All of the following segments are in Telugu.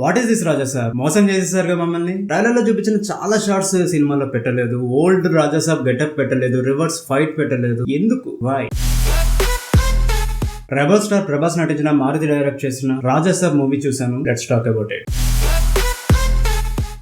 వాట్ ఈస్ దిస్ రాజా సాబ్? మోసం చేసేసారుగా మమ్మల్ని. ట్రైలర్ లో చూపించిన చాలా షార్ట్స్ సినిమాలో పెట్టలేదు. ఓల్డ్ రాజా సాబ్ గెటప్ పెట్టలేదు. రివర్స్ ఫైట్ పెట్టలేదు. ఎందుకు? వై? రెబల్ స్టార్ ప్రభాస్ నటించిన, మారుతి డైరెక్ట్ చేసిన రాజా సాబ్ మూవీ చూసాను. Let's talk about it.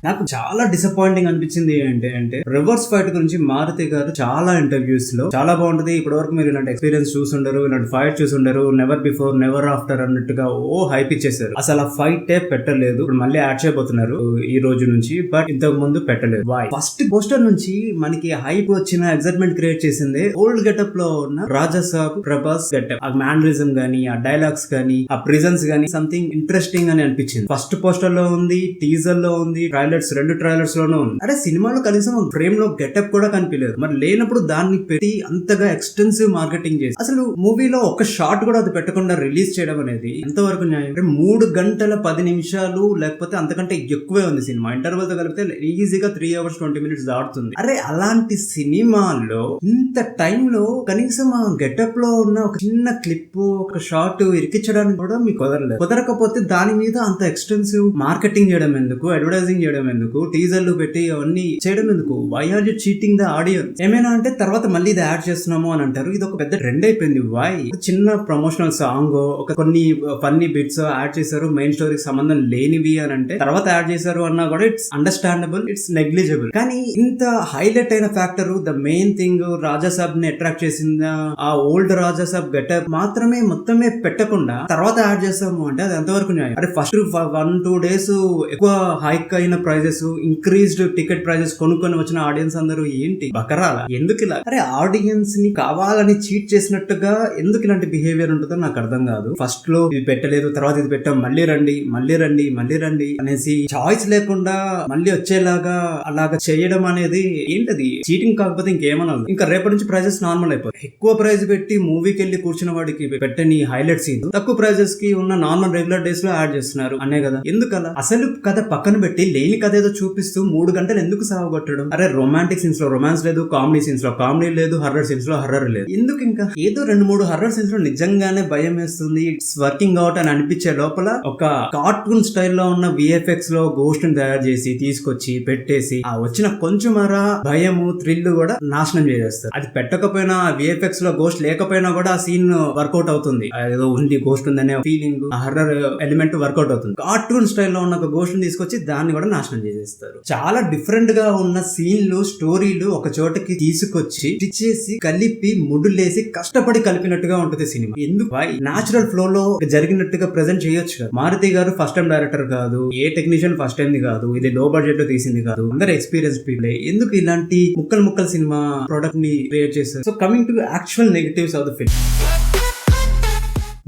నాకు చాలా డిసప్పాయింటింగ్ అనిపించింది అంటే రివర్స్ ఫైట్ గురించి మారుతి గారు చాలా ఇంటర్వ్యూస్ లో చాలా బాగుంటది, ఇప్పటి వరకు మీరు ఇలాంటి ఎక్స్పీరియన్స్ చూసుండరు, ఇలాంటి ఫైట్ చూసుండరు, నెవర్ బిఫోర్ నెవర్ ఆఫ్టర్ అన్నట్టుగా హైప్ ఇచ్చేసారు. అసలు ఆ ఫైట్ పెట్టలేదు. ఇప్పుడు మళ్ళీ యాడ్ చేయబోతున్నారు ఈ రోజు నుంచి, బట్ ఇంతకు ముందు పెట్టలేదు. వై? ఫస్ట్ పోస్టర్ నుంచి మనకి హైప్ వచ్చిన, ఎక్సైట్మెంట్ క్రియేట్ చేసింది ఓల్డ్ గెటప్ లో ఉన్న రాజా సాబ్ ప్రభాస్ గెటప్. ఆ మ్యానరిజం గానీ, ఆ డైలాగ్స్ గానీ, ఆ ప్రిజన్స్ గానీ సంథింగ్ ఇంట్రెస్టింగ్ అని అనిపించింది. ఫస్ట్ పోస్టర్ లో ఉంది, టీజర్ లో ఉంది, రెండు ట్రైలర్స్ లోనూ ఉంది. అరే సినిమాలో కనీసం ఫ్రేమ్ లో గెటప్ కూడా కనిపించలేదు. మరి లేనప్పుడు దాన్ని పెట్టి అంతగా ఎక్స్టెన్సివ్ మార్కెటింగ్ చేసి అసలు మూవీలో ఒక షాట్ కూడా అది పెట్టకుండా రిలీజ్ చేయడం అనేది ఎంతవరకు న్యాయం? 3 గంటల 10 నిమిషాలు లేకపోతే అంతకంటే ఎక్కువే ఉంది సినిమా. ఇంటర్వెల్ తో కలిపితే ఈజీగా 3 hours 20 minutes దాటుతుంది. అరే అలాంటి సినిమాలో ఇంత టైంలో కనీసం ఆ గెటప్ లో ఉన్న ఒక చిన్న క్లిప్, ఒక షాట్ ఇరికించడానికి కూడా మీకు కుదరలేదు. కుదరకపోతే దాని మీద అంత ఎక్స్టెన్సివ్ మార్కెటింగ్ చేయడం ఎందుకు? అడ్వర్టైజింగ్ చేయడం ఎందుకు? టీజర్లు పెట్టి అవన్నీ చేయడం ఎందుకు? Why are you cheating the audience? ఏమైనా అంటే తర్వాత మళ్ళీ ఇది యాడ్ చేస్తున్నాము అని అంటారు. ఇది ఒక పెద్ద ట్రెండ్ అయిపోయింది. వై? చిన్న ప్రమోషనల్ సాంగ్, ఒక కొన్ని ఫన్నీ బిట్స్ యాడ్ చేశారు, మెయిన్ స్టోరీకి సంబంధం లేనివి అని అంటే తర్వాత యాడ్ చేశారు అన్నా కూడా ఇట్స్ అండర్స్టాండబుల్, ఇట్స్ నెగ్లిజిబుల్. కానీ ఇంత హైలైట్ అయిన ఫ్యాక్టర్, ద మెయిన్ థింగ్, రాజా సాబ్ ని అట్రాక్ట్ చేసింది ఆ ఓల్డ్ రాజా సాబ్ గెటప్ మాత్రమే మొత్తమే పెట్టకుండా తర్వాత యాడ్ చేస్తాము అంటే అది ఎంతవరకు న్యాయం? అరే ఫస్ట్ 1-2 days ఎక్కువ హైక్ అయిన ప్రైజెస్, ఇంక్రీజ్డ్ టికెట్ ప్రైజెస్ కొనుక్కొని వచ్చిన ఆడియన్స్ అందరూ ఏంటి బకరాలా? ఎందుకు ఇలా? అరే ఆడియన్స్ ని కావాలని చీట్ చేసినట్టుగా ఎందుకు ఇలాంటి బిహేవియర్ ఉంటుందో నాకు అర్థం కాదు. ఫస్ట్ లో ఇది పెట్టలేదు, తర్వాత ఇది పెట్టాం, మళ్ళీ రండి అనేసి చాయిస్ లేకుండా మళ్ళీ వచ్చేలాగా అలాగా చేయడం అనేది ఏంటది? చీటింగ్ కాకపోతే ఇంకేమన్నా? ఇంకా రేపటి నుంచి ప్రైజెస్ నార్మల్ అయిపోతాయి. ఎక్కువ ప్రైజ్ పెట్టి మూవీకి వెళ్ళి కూర్చున్న వాడికి పెట్టని హైలైట్ సీన్ తక్కువ ప్రైజెస్ కి ఉన్న నార్మల్ రెగ్యులర్ డేస్ లో యాడ్ చేస్తున్నారు అనే కదా. ఎందుకలా? అసలు కథ పక్కన పెట్టి లేని కథ ఏదో చూపిస్తూ 3 గంటలు ఎందుకు సాగొట్టడం? అరే రొమాంటిక్ సీన్స్ లో రొమాన్స్ లేదు, కామెడీ సీన్స్ లో కామెడీ లేదు, హర్రర్ సీన్స్ లో హర్రర్ లేదు. ఎందుకు? ఇంకా ఏదో 2-3 హర్రర్ సీన్స్ లో నిజంగానే భయం వేస్తుంది, ఇట్స్ వర్కింగ్ అవుట్ అని అనిపించే లోపల ఒక కార్టూన్ స్టైల్లో ఉన్న విఎఫ్ఎక్స్ లో గోస్ట్ ని తయారు చేసి తీసుకొచ్చి పెట్టేసి ఆ వచ్చిన కొంచెం భయము, థ్రిల్ కూడా నాశనం చేసేస్తారు. అది పెట్టకపోయినా, విఎఫ్ఎక్స్ లో గోస్ట్ లేకపోయినా కూడా ఆ సీన్ వర్కౌట్ అవుతుంది. ఏదో ఉంది, గోస్ట్ ఉందనే ఫీలింగ్, హర్రర్ ఎలిమెంట్ వర్కౌట్ అవుతుంది. కార్టూన్ స్టైల్లో ఉన్న ఒక గోస్ట్ ని తీసుకొచ్చి దాన్ని కూడా నాశనం చేసేస్తారు. చాలా డిఫరెంట్ గా ఉన్న సీన్లు, స్టోరీలు ఒక చోటకి తీసుకొచ్చి చేసి కలిపి ముడులేసి కష్టపడి కలిపినట్టుగా ఉంటుంది సినిమా. ఎందుకు? నాచురల్ ఫ్లో లో జరిగినట్టుగా ప్రెజెంట్ చేయొచ్చు కదా. మారుతి గారు ఫస్ట్ టైం డైరెక్టర్ కాదు, ఏ టెక్నీషియన్ ఫస్ట్ టైం కాదు, ఇది లో బడ్జెట్ లో తీసింది కాదు, అందరు ఎక్స్పీరియన్స్ పీపుల్. ఎందుకు ఇలాంటి ముక్కలు సినిమా ప్రొడక్ట్ ని క్రియేట్ చేస్తారు? So coming to actual negatives of the film,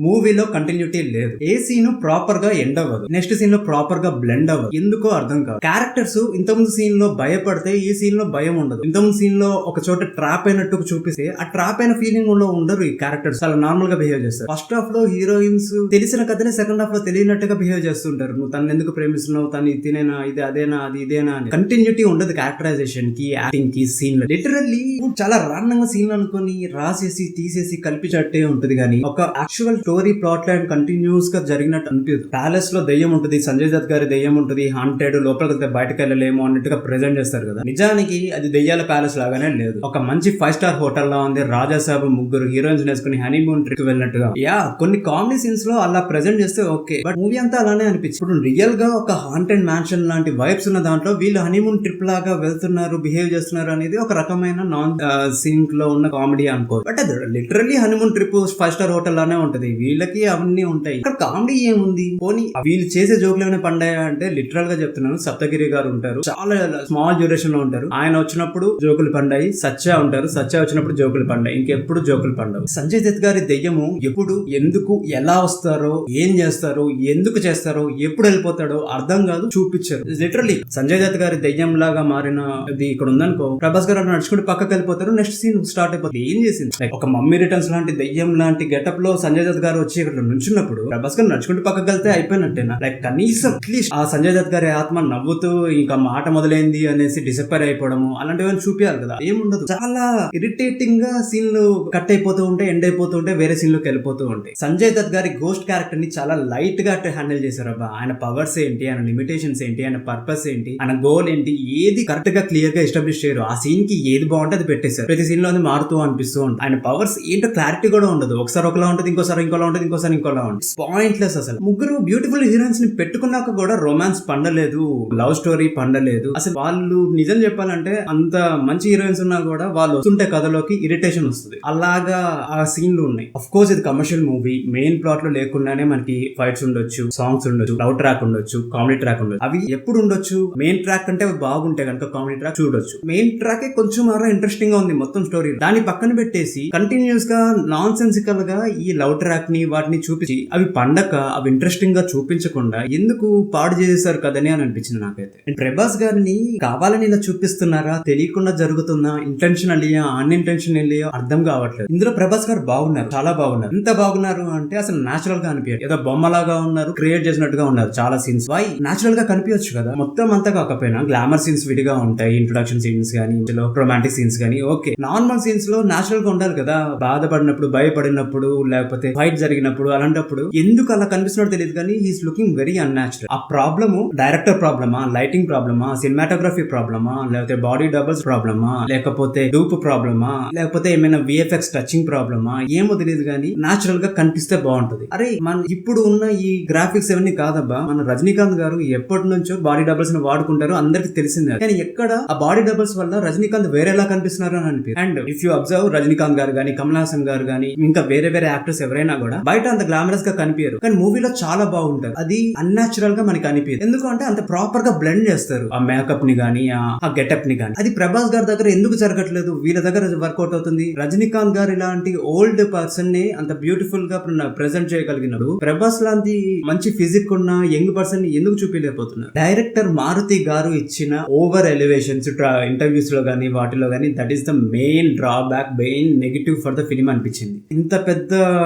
మూవీలో కంటిన్యూటీ లేదు. ఏ సీన్ ప్రాపర్ గా ఎండ్ అవ్వదు, నెక్స్ట్ సీన్ లో ప్రాపర్ గా బ్లెండ్ అవ్వదు. ఎందుకో అర్థం కాదు. క్యారెక్టర్స్ ఇంతకుముందు సీన్ లో భయపడితే ఈ సీన్ లో భయం ఉండదు. ఇంతకుముందు సీన్ లో ఒక చోట ట్రాప్ అయినట్టు చూపిస్తే ఆ ట్రాప్ అయిన ఫీలింగ్ లో ఉండరు. ఈ క్యారెక్టర్స్ చాలా నార్మల్ గా బిహేవ్ చేస్తారు. ఫస్ట్ హాఫ్ లో హీరోయిన్స్ తెలిసిన కథనే సెకండ్ హాఫ్ లో తెలియనట్టుగా బిహేవ్ చేస్తుంటారు. నువ్వు తను ఎందుకు ప్రేమిస్తున్నావు, తను తినేనా, ఇది అదేనా, అది ఇదేనా అని కంటిన్యూటీ ఉండదు క్యారెక్టరైజేషన్ కి, యాక్టింగ్ కి, సీన్ లో. లిటరల్లీ చాలా రాండంగా సీన్ అనుకుని రాసేసి తీసేసి కలిపిచట్టే ఉంటది. కానీ ఒక actual story plot line continuous గా జరిగినట్టు అనిపిస్తుంది. ప్యాలెస్ లో దెయ్యం ఉంటుంది, సంజయ్ దత్ గారి దెయ్యం ఉంటుంది, హాంటెడ్, లోపలికి బయటకు వెళ్ళలేము అన్నట్టుగా ప్రెజెంట్ చేస్తారు కదా. నిజానికి అది దెయ్యాల ప్యాలెస్ లాగానే లేదు. ఒక మంచి 5-star హోటల్ లా ఉంది. రాజా సాబ్ ముగ్గురు హీరోయిన్స్ నేసుకుని హనీమూన్ ట్రిప్ వెళ్ళినట్టుగా. కొన్ని కామెడీ సీన్స్ లో అలా ప్రెజెంట్ చేస్తే ఓకే, బట్ మూవీ అంతా అలానే అనిపించింది. ఇప్పుడు రియల్ గా ఒక హాంటెడ్ మ్యాన్షన్ లాంటి వైబ్స్ ఉన్న దాంట్లో వీళ్ళు హనీమూన్ ట్రిప్ లాగా వెళ్తున్నారు, బిహేవ్ చేస్తున్నారు అనేది ఒక రకమైన నాన్ సింక్ లో ఉన్న కామెడీ అనుకో. బట్ అది literally honeymoon trip 5-star hotel లానే ఉంటది. వీళ్ళకి అవన్నీ ఉంటాయి. ఇక్కడ కామెడీ ఏముంది? పోనీ వీళ్ళు చేసే జోకులు ఏమైనా పండాయా అంటే లిటరల్ గా చెప్తున్నాను. సప్తగిరి గారు ఉంటారు, చాలా స్మాల్ డ్యూరేషన్ లో ఉంటారు. ఆయన వచ్చినప్పుడు జోకులు పండాయి. సత్య ఉంటారు, సత్య వచ్చినప్పుడు జోకులు పండాయి. ఇంకెప్పుడు జోకులు పండవు. సంజయ్ దత్ గారి దెయ్యము ఎప్పుడు, ఎందుకు, ఎలా వస్తారో, ఏం చేస్తారో, ఎందుకు చేస్తారో, ఎప్పుడు వెళ్ళిపోతాడో అర్థం కాదు, చూపించారు. లిటరల్లీ సంజయ్ దత్ గారి దెయ్యం లాగా మారిన ఇది ఇక్కడ ఉందనుకో, ప్రభాస్ గారు నడుచుకుంటే పక్కకి వెళ్ళిపోతారు, నెక్స్ట్ సీన్ స్టార్ట్ అయిపోతుంది. ఏం చేసింది? ఒక మమ్మీ రిటర్న్స్ లాంటి దెయ్యం లాంటి గెటప్ లో సంజయ్ దత్ గారు వచ్చి ఇక్కడ నుంచున్నప్పుడు ప్రభాస్ గారు నడుచుకుంటూ పక్కకి వెళ్తే అయిపోయినట్టేనా? లైక్ కనీసం అట్లీస్ట్ ఆ సంజయ్ దత్ గారి ఆత్మ నవ్వుతూ ఇంకా మాట మొదలైంది అనేసి డిసప్పాయింట్ అయిపోవడము అలాంటివి చూపించాలి కదా, ఏముండదు. చాలా ఇరిటేటింగ్ గా సీన్లు కట్ అయిపోతూ ఉంటాయి, ఎండ్ అయిపోతూ ఉంటాయి, వేరే సీన్ లోకి వెళ్ళిపోతూ ఉంటాయి. సంజయ్ దత్ గారి గోస్ట్ క్యారెక్టర్ ని చాలా లైట్ గా హ్యాండిల్ చేశారు అబ్బా. ఆయన పవర్స్ ఏంటి, ఆయన లిమిటేషన్స్ ఏంటి, ఆయన పర్పస్ ఏంటి, ఆయన గోల్ ఏంటి, ఏది కరెక్ట్ గా క్లియర్ గా ఎస్టాబ్లిష్ చేయరు. ఆ సీన్ కి ఏది బాగుంటే అది పెట్టేశారు. ప్రతి సీన్ లో అది మారుతూ అనిపిస్తూ ఉంటుంది. ఆయన పవర్స్ ఏంటో క్లారిటీ కూడా ఉండదు. ఒకసారి ఒకలా ఉంటుంది, ఇంకోసారి ఇంకోలా ఉంటుంది, ఇంకోసారి ఇంకోలా ఉంటుంది. పాయింట్లెస్ అసలు. ముగ్గురు బ్యూటిఫుల్ హీరోయిన్స్ ని పెట్టుకున్నాక కూడా రొమాన్స్ పండలేదు, లవ్ స్టోరీ పండలేదు. అసలు వాళ్ళు నిజం చెప్పాలంటే అంత మంచి హీరోయిన్స్ ఉన్నా కూడా వాళ్ళు వస్తుంటే కథలోకి ఇరిటేషన్ వస్తుంది. అలాగా ఆ సీన్లు ఉన్నాయి. అఫ్ కోర్స్ ఇది కమర్షియల్ మూవీ. మెయిన్ ప్లాట్ లో లేకుండానే మనకి ఫైట్స్ ఉండొచ్చు, సాంగ్స్ ఉండొచ్చు, లవ్ ట్రాక్ ఉండొచ్చు, కామెడీ ట్రాక్ ఉండొచ్చు. అవి ఎప్పుడు ఉండొచ్చు? మెయిన్ ట్రాక్ అంటే బాగుంటే కనుక కామెడీ ట్రాక్ చూడొచ్చు. మెయిన్ ట్రాక్ కొంచెం ఇంట్రెస్టింగ్ గా ఉంది మొత్తం స్టోరీ. దాన్ని పక్కన పెట్టేసి కంటిన్యూస్ గా నాన్ సెన్సికల్ గా ఈ లవ్ ట్రాక్ ని వాటిని చూపించి అవి పండక అవి ఇంట్రెస్టింగ్ గా చూపించకుండా ఎందుకు పాడు చేసేసారు కదని అని అనిపించింది నాకైతే. ప్రభాస్ గారిని కావాలని ఇలా చూపిస్తున్నారా, తెలియకుండా జరుగుతుందా, ఇంటెన్షనల్లియా అన్ఇంటెన్షనల్లియా అర్థం కావట్లేదు. ఇందులో ప్రభాస్ గారు బాగున్నారు, చాలా బాగున్నారు. ఎంత బాగున్నారు అంటే అసలు నాచురల్ గా అనిపించారు. ఏదో బొమ్మలాగా ఉన్నారు, క్రియేట్ చేసినట్టుగా ఉన్నారు చాలా సీన్స్. వై నాచురల్ గా కనిపించచ్చు కదా. మొత్తం అంతా కాకపోయినా గ్లామర్ సీన్స్ విడిగా ఉంటాయి, ఇంట్రొడక్షన్ సీన్స్ గానీ, రొమాంటిక్ సీన్స్ గానీ, ఓకే. నార్మల్ సీన్స్ లో నాచురల్ గా ఉండాలి కదా. బాధపడినప్పుడు, భయపడినప్పుడు, లేకపోతే ఫైట్ జరిగినప్పుడు, అలాంటప్పుడు ఎందుకు అలా కనిపిస్తున్నాడో తెలియదు కానీ హీస్ లుకింగ్ వెరీ అన్యాచురల్. ఆ ప్రాబ్లము డైరెక్టర్ ప్రాబ్లమా, లైటింగ్ ప్రాబ్లమా, సినిమాటోగ్రఫీ ప్రాబ్లమా, లేకపోతే బాడీ డబుల్స్ ప్రాబ్లమా, లేకపోతే డూప్ ప్రాబ్లమా, లేకపోతే ఏమైనా విఎఫ్ఎక్స్ టచింగ్ ప్రాబ్లమా, ఏమో తెలియదు కానీ నాచురల్ గా కనిపిస్తే బాగుంటది. అరే మన ఇప్పుడు ఉన్న ఈ గ్రాఫిక్స్ అవన్నీ కాదబ్బా. మన రజనీకాంత్ గారు ఎప్పటి నుంచో బాడీ డబుల్స్ ని వాడుకుంటారు, అందరికి తెలిసిందే. కానీ ఎక్కడ ఆ బాడీ డబుల్స్ వల్ల రజనీకాంత్ వేరేలా కనిపిస్తున్నారు అని అనిపిస్తుంది. And if you observe Rajinikanth గారు గానీ, కమల్ హాసన్ గారు గానీ, ఇంకా వేరే వేరే యాక్టర్స్ ఎవరైనా కూడా బయట అంత గ్లామరస్ గా కనిపించారు, కానీ మూవీలో చాలా బాగుంటారు. అది అన్యాచురల్ గా మనకి అనిపించదు. ఎందుకంటే అంత ప్రాపర్ గా బ్లెండ్ చేస్తారు ఆ మేకప్ ని గానీ, ఆ గెటప్ ని గానీ. అది ప్రభాస్ గారి దగ్గర ఎందుకు జరగట్లేదు? వీళ్ళ దగ్గర వర్కౌట్ అవుతుంది. రజనీకాంత్ గారు ఇలాంటి ఓల్డ్ పర్సన్ ని అంత బ్యూటిఫుల్ గా ప్రెజెంట్ చేయగలిగినప్పుడు ప్రభాస్ లాంటి మంచి ఫిజిక్ ఉన్న యంగ్ పర్సన్ ని ఎందుకు చూపించలేకపోతున్నారు? డైరెక్టర్ మారుతి గారు ఇచ్చిన ఓవర్ ఎలివేషన్స్ ఇంటర్వ్యూస్ లో గానీ, వాటిలో గానీ, that is the main drawback, main negative for the film అనిపించింది. ఇంత పెద్ద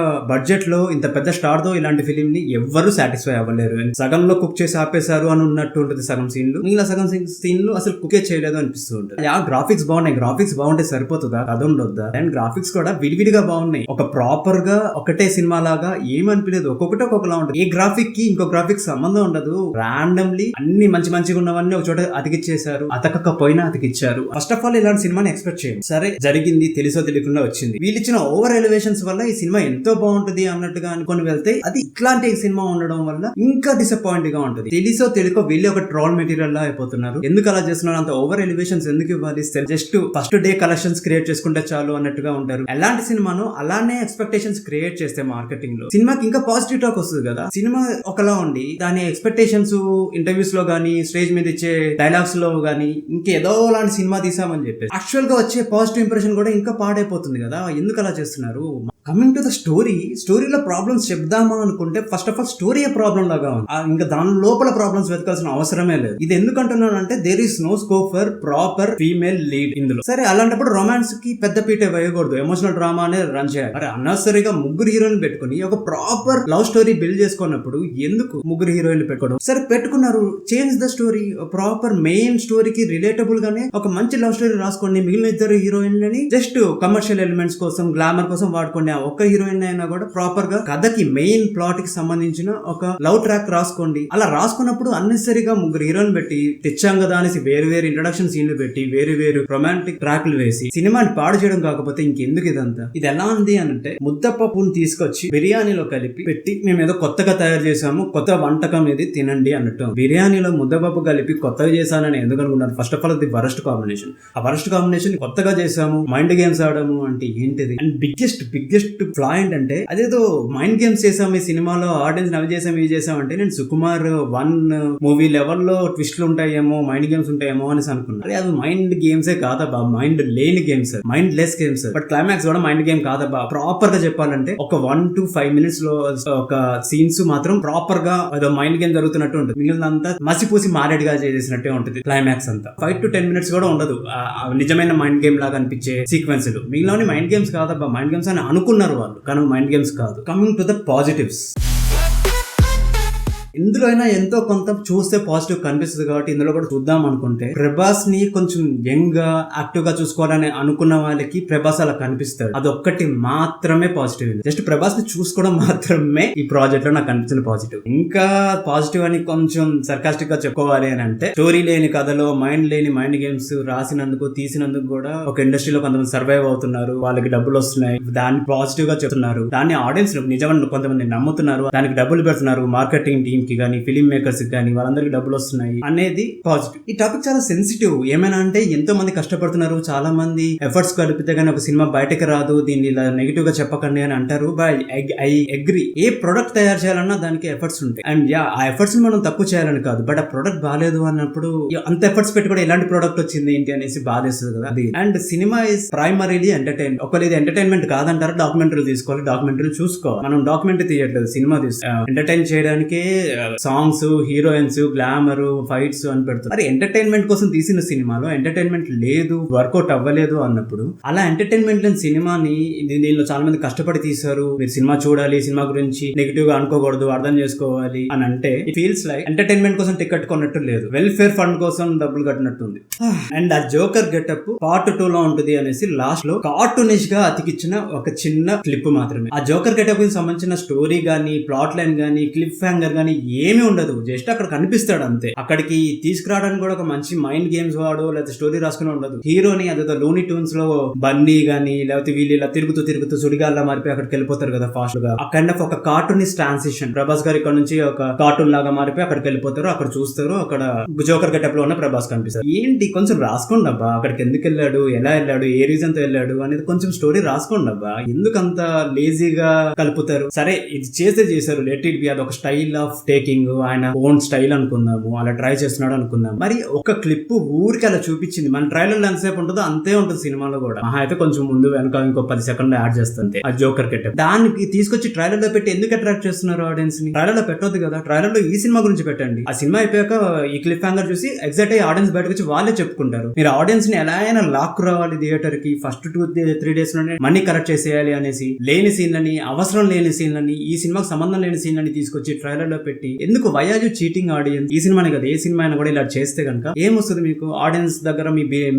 బడ్జెట్ లో, ఇంత పెద్ద స్టార్ తో ఇలాంటి ఫిలిం ని ఎవ్వరూ సాటిస్ఫై అవ్వలేరు. సగంలో కుక్ చేసి ఆపేశారు అని ఉన్నట్టు ఉంటుంది సగం సీన్లు. మిగిలిన సగం సీన్లు అసలు కుకే చేయలేదు అనిపిస్తూ ఉంటుంది. ఆ గ్రాఫిక్స్ బాగున్నాయి, గ్రాఫిక్స్ బాగుంటే సరిపోతుందా? కథ ఉండొద్దా? అండ్ గ్రాఫిక్స్ కూడా విడివిడిగా బాగున్నాయి. ఒక ప్రాపర్ గా ఒకటే సినిమా లాగా ఏమనిపించలేదు. ఒక్కొక్కటి ఒక్కొక్కలా ఉంటుంది. ఏ గ్రాఫిక్ కి ఇంకో గ్రాఫిక్ సంబంధం ఉండదు. రాండమ్లీ అన్ని మంచిగా ఉన్నవన్నీ ఒక చోట అతికిచ్చేశారు, అతకపోయినా అతికిచ్చారు. ఫస్ట్ ఆఫ్ ఆల్ ఇలాంటి సినిమాని ఎక్స్పెక్ట్ చేయండి. సరే జరిగింది, తెలిసో తెలియకుండా వచ్చింది. వీళ్ళు ఇచ్చిన ఓవర్ ఎలివేషన్స్ వల్ల ఈ సినిమా ఎంతో బాగుంటుంది అన్నట్టుగా అనుకుని వెళ్తే అది ఇట్లాంటి సినిమా ఉండడం వల్ల ఇంకా డిసప్పాయింట్ గా ఉంటుంది. తెలిసో తెలియకో వీళ్ళు ఒక ట్రోల్ మెటీరియల్ లా అయిపోతున్నారు. ఎందుకు అలా చేస్తున్నారు? అంత ఓవర్ ఎలివేషన్స్ ఎందుకు ఇవ్వాలి? Just first day collections create చేసుకుంటే చాలు అన్నట్టుగా ఉంటారు. ఎలాంటి సినిమాను అలానే ఎక్స్పెక్టేషన్స్ క్రియేట్ చేస్తే మార్కెటింగ్ లో సినిమాకి ఇంకా పాజిటివ్ టాక్ వస్తుంది కదా. సినిమా ఒకలా ఉండి దాని ఎక్స్పెక్టేషన్స్ ఇంటర్వ్యూస్ లో గానీ, స్టేజ్ మీద ఇచ్చే డైలాగ్స్ లో గానీ, ఇంకేదో లాంటి సినిమా తీసామని చెప్పేసి యాక్చువల్ గా వచ్చే పాజిటివ్ ఇంప్రెషన్ కూడా ఇంకా పాడైపోతుంది కదా. ఎందుకు అలా చేస్తున్నారు? కమింగ్ టు ద స్టోరీలో ప్రాబ్లమ్స్ చెప్దామా అనుకుంటే first of all story problem లాగా ఉంది. ఇంకా దాని లోపల ప్రాబ్లమ్స్ వెతకాల్సిన అవసరమే లేదు. ఇది ఎందుకు అంటున్నాను అంటే there is no scope for proper female lead ఇందులో. సరే అలాంటప్పుడు రొమాన్స్ కి పెద్ద పీట వేయకూడదు, ఎమోషనల్ డ్రామా అనే రన్ చేయాలి. మరి అన్నెసరీగా ముగ్గురు హీరోయిన్ పెట్టుకుని ఒక ప్రాపర్ లవ్ స్టోరీ బిల్డ్ చేసుకున్నప్పుడు ఎందుకు ముగ్గురు హీరోయిన్లు పెట్టుకోవడం? సరే పెట్టుకున్నారు, change the story. Proper main స్టోరీకి రిలేటబుల్ గానే ఒక మంచి లవ్ స్టోరీ రాసుకోండి. మిగిలిన ఇద్దరు హీరోయిన్లని జస్ట్ కమర్షియల్ ఎలిమెంట్స్ కోసం, గ్లామర్ కోసం వాడుకోండి. ఒక్క హీరోయిన్ అయినా కూడా ప్రాపర్ గా కథకి మెయిన్ ప్లాట్ కి సంబంధించిన ఒక లవ్ ట్రాక్ రాసుకోండి. అలా రాసుకున్నప్పుడు అన్నెసరీగా ముగ్గురు హీరోయిన్ పెట్టి తెచ్చాం కదా అనేసి వేరు వేరు ఇంట్రొడక్షన్ సీన్లు పెట్టి వేరు వేరు రొమాంటిక్ ట్రాక్లు వేసి సినిమాని పాడు చేయడం కాకపోతే ఇంకెందుకు ఇదంతా? ఇది ఎలా ఉంది అంటే ముద్దపప్పుని తీసుకొచ్చి బిర్యానీలో కలిపి పెట్టి మేము ఏదో కొత్తగా తయారు చేసాము, కొత్త వంటకం ఇది తినండి అన్నట్టు. బిర్యానీలో ముద్దపప్పు కలిపి కొత్తగా చేశానని ఎందుకు అనుకున్నారు? ఫస్ట్ ఆఫ్ ఆల్ అది వరస్ట్ కాంబినేషన్. ఆ వరస్ట్ కాంబినేషన్ కొత్తగా చేసాము, మైండ్ గేమ్స్ ఆడము అంటే ఏంటిది? అండ్ బిగ్గెస్ట్ ఫ్లా ఏంటంటే అదేదో మైండ్ గేమ్స్ చేసాం ఈ సినిమాలో, ఆడియన్స్ అవి చేసాం ఇవి చేసాం అంటే నేను సుకుమార్ 1 మూవీ లెవెల్లో ట్విస్ట్లు ఉంటాయేమో, మైండ్ గేమ్స్ ఉంటాయేమో అని అనుకున్నాను. అదే అది మైండ్ గేమ్సే కాదబ్బా, మైండ్ లేని games, mind less games. But climax కూడా మైండ్ గేమ్ కాదబ్బా. ప్రాపర్ గా చెప్పాలంటే ఒక 1 to 5 minutes లో ఒక సీన్స్ మాత్రం ప్రాపర్ గా అదో మైండ్ గేమ్ జరుగుతున్నట్టు ఉంటుంది. మిగిలినంతా మసిపూసి మారేడుగా చేసినట్టే ఉంటుంది క్లైమాక్స్ అంతా. 5 to 10 minutes కూడా ఉండదు నిజమైన మైండ్ గేమ్ లాగా అనిపించే సీక్వెన్స్. మిగిలిన మైండ్ గేమ్స్ కాదబ్బా, మైండ్ గేమ్స్ అని అనుకున్నాను అనుకున్నారు వాళ్ళు, కానీ మైండ్ గేమ్స్ కాదు. కమింగ్ టు ద పాజిటివ్స్, ఇందులో అయినా ఎంతో కొంత చూస్తే పాజిటివ్ కనిపిస్తుంది కాబట్టి ఇందులో కూడా చూద్దాం అనుకుంటే, ప్రభాస్ ని కొంచెం యంగ్ గా యాక్టివ్ గా చూసుకోవాలని అనుకున్న వాళ్ళకి ప్రభాస్ అలా కనిపిస్తాడు. అదొక్కటి మాత్రమే పాజిటివ్. జస్ట్ ప్రభాస్ ని చూసుకోవడం మాత్రమే ఈ ప్రాజెక్ట్ లో నాకు కనిపించిన పాజిటివ్. ఇంకా పాజిటివ్ అని కొంచెం సర్కాస్టిక్ గా చెప్పుకోవాలి అని అంటే, స్టోరీ లేని కథలో మైండ్ లేని మైండ్ గేమ్స్ రాసినందుకు తీసినందుకు కూడా ఒక ఇండస్ట్రీలో కొంతమంది సర్వైవ్ అవుతున్నారు, వాళ్ళకి డబ్బులు వస్తున్నాయి, దాన్ని పాజిటివ్ గా చెప్తున్నారు, దాన్ని ఆడియన్స్ నిజంగా కొంతమంది నమ్ముతున్నారు, దానికి డబ్బులు పెడుతున్నారు, మార్కెటింగ్ టీమ్ కి కానీ ఫిలిం మేకర్స్ కి కానీ వాళ్ళందరికీ డబ్బులు వస్తున్నాయి అనేది పాజిటివ్. ఈ టాపిక్ చాలా సెన్సిటివ్. ఏమైనా అంటే ఎంతో మంది కష్టపడుతున్నారు, చాలా మంది ఎఫర్ట్స్ కలిపితే గానీ ఒక సినిమా బయటకు రాదు, దీన్ని ఇలా నెగిటివ్ గా చెప్పకండి అని అంటారు. But I agree, A product తయారు చేయాలన్నా దానికి ఎఫర్ట్స్ ఉంటాయి. అండ్ ఆ ఎఫర్ట్స్ ని మనం తక్కువ చేయాలని కాదు, బట్ ఆ ప్రొడక్ట్ బాగాలేదు అన్నప్పుడు అంత ఎఫర్ట్స్ పెట్టి కూడా ఎలాంటి ప్రొడక్ట్ వచ్చింది ఏంటి అనేసి బాధేస్తుంది కదా అది. And cinema is primarily entertain. ఒకవేళ ఇది ఎంటర్టైన్మెంట్ కాదంటారు, డాక్యుమెంటరీ తీసుకోవాలి, డాక్యుమెంటరీ చూసుకోవాలి. మనం డాక్యుమెంటరీ తీయట్లేదు, సినిమా తీస్తాం. ఎంటర్టైన్ చేయడానికే సాంగ్స్, హీరోయిన్స్, గ్లామర్, ఫైట్స్ అని పెడుతుంది. మరి ఎంటర్టైన్మెంట్ కోసం తీసిన సినిమాలో ఎంటర్టైన్మెంట్ లేదు, వర్కౌట్ అవ్వలేదు అన్నప్పుడు అలా ఎంటర్టైన్మెంట్ లేని సినిమాని దీనిలో చాలా మంది కష్టపడి తీశారు, మీరు సినిమా చూడాలి, సినిమా గురించి నెగిటివ్ గా అనుకోకూడదు, అర్థం చేసుకోవాలి అని అంటే ఇట్ ఫీల్స్ లైక్ ఎంటర్టైన్మెంట్ కోసం టికెట్ కొన్నట్టు లేదు, వెల్ఫేర్ ఫండ్ కోసం డబ్బులు కట్టినట్టుంది. అండ్ ఆ జోకర్ గెటప్ పార్ట్ 2 లో ఉంటుంది అనేసి లాస్ట్ లో కార్టూనిష్ గా అతికిచ్చిన ఒక చిన్న క్లిప్ మాత్రమే. ఆ జోకర్ గెటప్ కి సంబంధించిన స్టోరీ గానీ, ప్లాట్ లైన్ గానీ, క్లిప్ హ్యాంగర్ గానీ ఏమీ ఉండదు, జస్ట్ అక్కడ కనిపిస్తాడు అంతే. అక్కడికి తీసుకురావడానికి కూడా ఒక మంచి మైండ్ గేమ్స్ వాడు లేకపోతే స్టోరీ రాసుకుని ఉండదు. హీరోని అదే లూనీ ట్యూన్స్ లో బన్నీ గానీ లేకపోతే వీళ్ళు ఇలా తిరుగుతూ సుడిగాల్లా మారిపోయి అక్కడికి వెళ్ళిపోతారు కదా ఫాస్ట్ గా. ఆ కైండ్ ఆఫ్ ఒక కార్టూనిస్ట్ ట్రాన్సిషన్. ప్రభాస్ గారు ఇక్కడ నుంచి ఒక కార్టూన్ లాగా మారిపోయి అక్కడికి వెళ్ళిపోతారు, అక్కడ చూస్తారు, అక్కడ జోకర్ గెటప్ లో ఉన్న ప్రభాస్ కనిపిస్తారు. ఏంటి కొంచెం రాసుకోండి అబ్బా, అక్కడికి ఎందుకు వెళ్ళాడు, ఎలా వెళ్ళాడు, ఏ రీజన్ తో వెళ్ళాడు అనేది కొంచెం స్టోరీ రాసుకోండి అబ్బా, ఎందుకంత లేజీగా కలుపుతారు. సరే ఇది చేశారు, లెట్ ఇట్ బి, అది ఒక స్టైల్ ఆఫ్ టేకింగ్, ఆయన ఓన్ స్టైల్ అనుకుందాము, అలా ట్రై చేస్తున్నాడు అనుకుందాం. మరి ఒక క్లిప్ ఊరికి అలా చూపించింది, మన ట్రైలర్ లో ఎంతసేపు ఉంటుందో అంతే ఉంటుంది సినిమాలో కూడా, మహా అయితే కొంచెం ముందు వెనక ఇంకో 10 సెకండ్లు యాడ్ చేస్తుంటే ఆ జోకర్ గెటప్. దానికి తీసుకొచ్చి ట్రైలర్ లో పెట్టి ఎందుకు అట్రాక్ట్ చేస్తున్నారు ఆడియన్స్ ని? ట్రైలర్ లో పెట్టొద్దు కదా, ట్రైలర్ లో ఈ సినిమా గురించి పెట్టండి. ఆ సినిమా అయిపోయాక ఈ క్లిప్ హ్యాంగర్ చూసి ఎగ్జైట్ అయ్యి ఆడియన్స్ బయటకు వచ్చి వాళ్ళే చెప్పుకుంటారు. మీరు ఆడియన్స్ ని ఎలా అయినా లాక్ రావాలి థియేటర్ కి, ఫస్ట్ 2-3 డేస్ లోనే మనీ కలెక్ట్ చేసేయాలి అనేసి లేని సీన్లని, అవసరం లేని సీన్లని, ఈ సినిమాకి సంబంధం లేని సీన్లని తీసుకొచ్చి ట్రైలర్ లో పెట్టి ఎందుకు? Why are you cheating audience? ఈ సినిమానే కదా, ఏ సినిమా అయినా కూడా ఇలా చేస్తే కనుక ఏమొస్తుంది మీకు? ఆడియన్స్ దగ్గర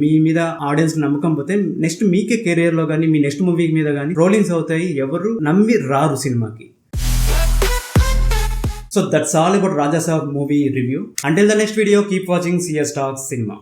మీ మీద ఆడియన్స్ నమ్మకం పోతే నెక్స్ట్ మీకే కెరియర్ లో గానీ, మీ నెక్స్ట్ మూవీ మీద గానీ రోలింగ్స్ అవుతాయి, ఎవరు నమ్మి రారు సినిమాకి. So that's all about Raja Saab movie review. Until the next video, keep watching CS Talks Cinema.